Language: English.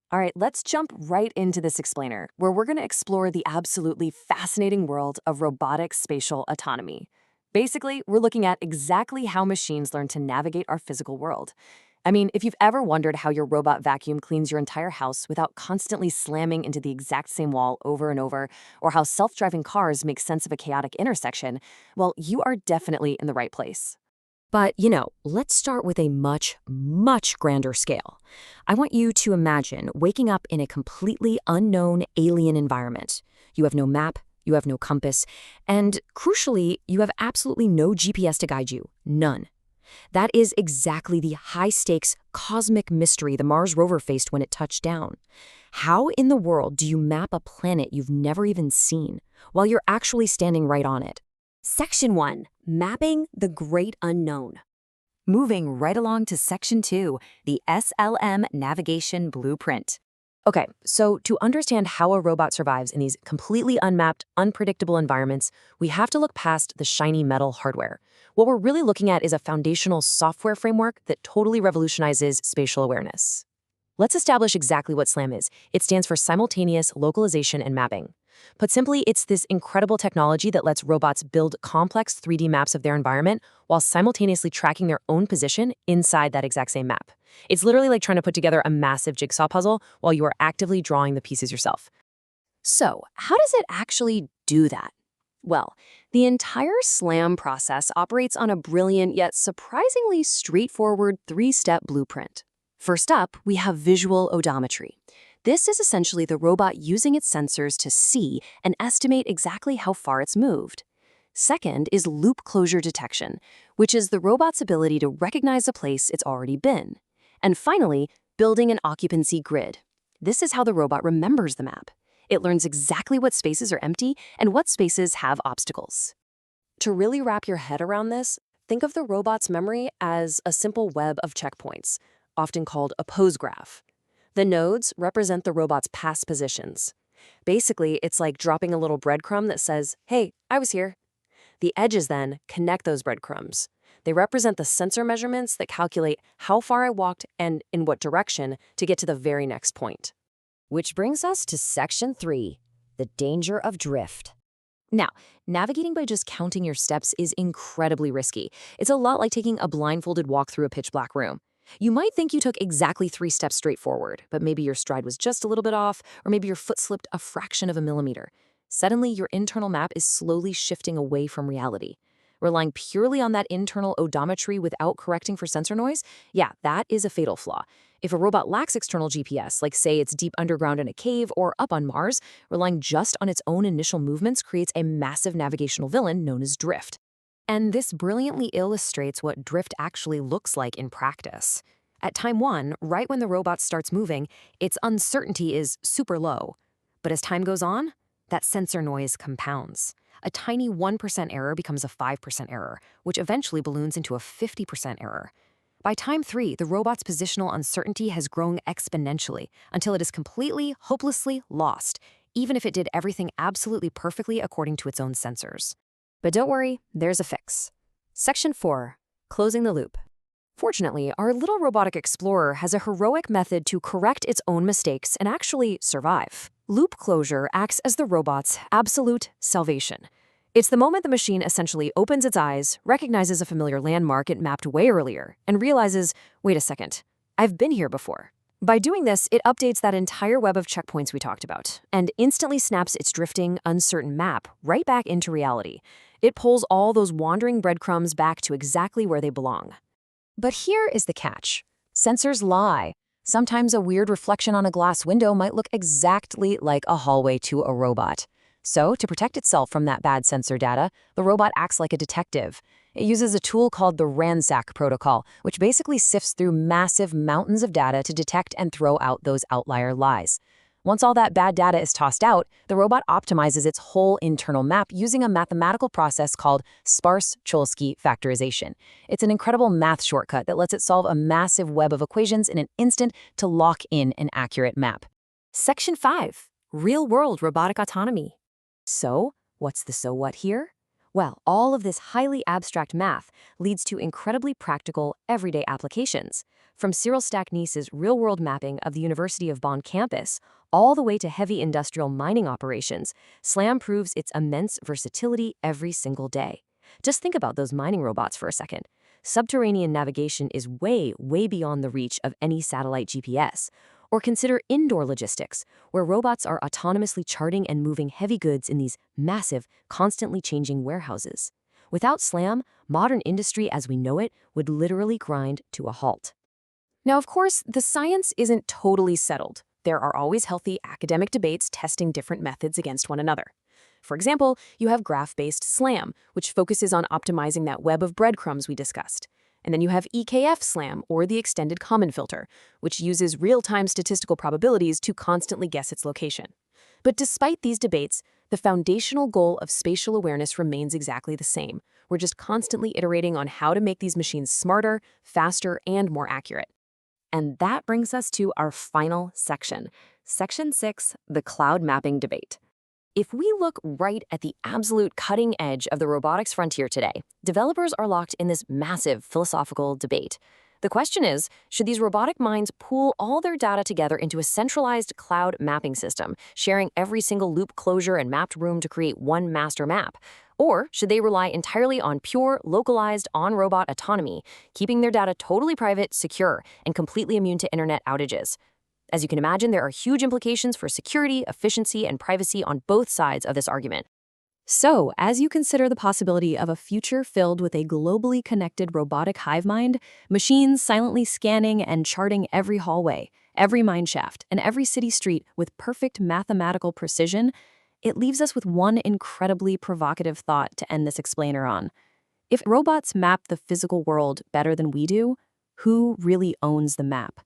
All right, let's jump right into this explainer, where we're going to explore the absolutely fascinating world of robotic spatial autonomy. Basically, we're looking at exactly how machines learn to navigate our physical world. I mean, if you've ever wondered how your robot vacuum cleans your entire house without constantly slamming into the exact same wall over and over, or how self-driving cars make sense of a chaotic intersection, well, you are definitely in the right place. But, let's start with a much, much grander scale. I want you to imagine waking up in a completely unknown alien environment. You have no map, you have no compass, and crucially, you have absolutely no GPS to guide you. None. That is exactly the high-stakes cosmic mystery the Mars rover faced when it touched down. How in the world do you map a planet you've never even seen while you're actually standing right on it? Section 1. Mapping the Great Unknown. Moving right along to Section 2, the SLM Navigation Blueprint. Okay, so to understand how a robot survives in these completely unmapped, unpredictable environments, we have to look past the shiny metal hardware. What we're really looking at is a foundational software framework that totally revolutionizes spatial awareness. Let's establish exactly what SLAM is. It stands for Simultaneous Localization and Mapping. Put simply, it's this incredible technology that lets robots build complex 3D maps of their environment while simultaneously tracking their own position inside that exact same map. It's literally like trying to put together a massive jigsaw puzzle while you are actively drawing the pieces yourself. So, how does it actually do that? Well, the entire SLAM process operates on a brilliant yet surprisingly straightforward three-step blueprint. First up, we have visual odometry. This is essentially the robot using its sensors to see and estimate exactly how far it's moved. Second is loop closure detection, which is the robot's ability to recognize a place it's already been. And finally, building an occupancy grid. This is how the robot remembers the map. It learns exactly what spaces are empty and what spaces have obstacles. To really wrap your head around this, think of the robot's memory as a simple web of checkpoints, often called a pose graph. The nodes represent the robot's past positions. Basically, it's like dropping a little breadcrumb that says, "Hey, I was here." The edges then connect those breadcrumbs. They represent the sensor measurements that calculate how far I walked and in what direction to get to the very next point. Which brings us to Section 3, the danger of drift. Now, navigating by just counting your steps is incredibly risky. It's a lot like taking a blindfolded walk through a pitch-black room. You might think you took exactly 3 steps straight forward, but maybe your stride was just a little bit off, or maybe your foot slipped a fraction of a millimeter. Suddenly, your internal map is slowly shifting away from reality. Relying purely on that internal odometry without correcting for sensor noise? Yeah, that is a fatal flaw. If a robot lacks external GPS, like say it's deep underground in a cave or up on Mars, relying just on its own initial movements creates a massive navigational villain known as drift. And this brilliantly illustrates what drift actually looks like in practice. At time 1, right when the robot starts moving, its uncertainty is super low. But as time goes on, that sensor noise compounds. A tiny 1% error becomes a 5% error, which eventually balloons into a 50% error. By time 3, the robot's positional uncertainty has grown exponentially until it is completely, hopelessly lost, even if it did everything absolutely perfectly according to its own sensors. But don't worry, there's a fix. Section 4, closing the loop. Fortunately, our little robotic explorer has a heroic method to correct its own mistakes and actually survive. Loop closure acts as the robot's absolute salvation. It's the moment the machine essentially opens its eyes, recognizes a familiar landmark it mapped way earlier, and realizes, wait a second, I've been here before. By doing this, it updates that entire web of checkpoints we talked about, and instantly snaps its drifting, uncertain map right back into reality. It pulls all those wandering breadcrumbs back to exactly where they belong. But here is the catch. Sensors lie. Sometimes a weird reflection on a glass window might look exactly like a hallway to a robot. So, to protect itself from that bad sensor data, the robot acts like a detective. It uses a tool called the ransack protocol, which basically sifts through massive mountains of data to detect and throw out those outlier lies. Once all that bad data is tossed out, the robot optimizes its whole internal map using a mathematical process called sparse Cholesky factorization. It's an incredible math shortcut that lets it solve a massive web of equations in an instant to lock in an accurate map. Section 5, real-world robotic autonomy. So, what's the so what here? Well, all of this highly abstract math leads to incredibly practical, everyday applications. From Cyril Stacknice's real-world mapping of the University of Bonn campus, all the way to heavy industrial mining operations, SLAM proves its immense versatility every single day. Just think about those mining robots for a second. Subterranean navigation is way, way beyond the reach of any satellite GPS. Or consider indoor logistics, where robots are autonomously charting and moving heavy goods in these massive, constantly changing warehouses. Without SLAM, modern industry as we know it would literally grind to a halt. Now, of course, the science isn't totally settled. There are always healthy academic debates testing different methods against one another. For example, you have graph-based SLAM, which focuses on optimizing that web of breadcrumbs we discussed. And then you have EKF SLAM, or the extended common filter, which uses real-time statistical probabilities to constantly guess its location. But despite these debates, the foundational goal of spatial awareness remains exactly the same. We're just constantly iterating on how to make these machines smarter, faster, and more accurate. And that brings us to our final section, Section 6, the cloud mapping debate. If we look right at the absolute cutting edge of the robotics frontier today, developers are locked in this massive philosophical debate. The question is, should these robotic minds pool all their data together into a centralized cloud mapping system, sharing every single loop closure and mapped room to create one master map? Or should they rely entirely on pure, localized, on-robot autonomy, keeping their data totally private, secure, and completely immune to internet outages? As you can imagine, there are huge implications for security, efficiency, and privacy on both sides of this argument. So, as you consider the possibility of a future filled with a globally connected robotic hive mind, machines silently scanning and charting every hallway, every mine shaft, and every city street with perfect mathematical precision, it leaves us with one incredibly provocative thought to end this explainer on. If robots map the physical world better than we do, who really owns the map?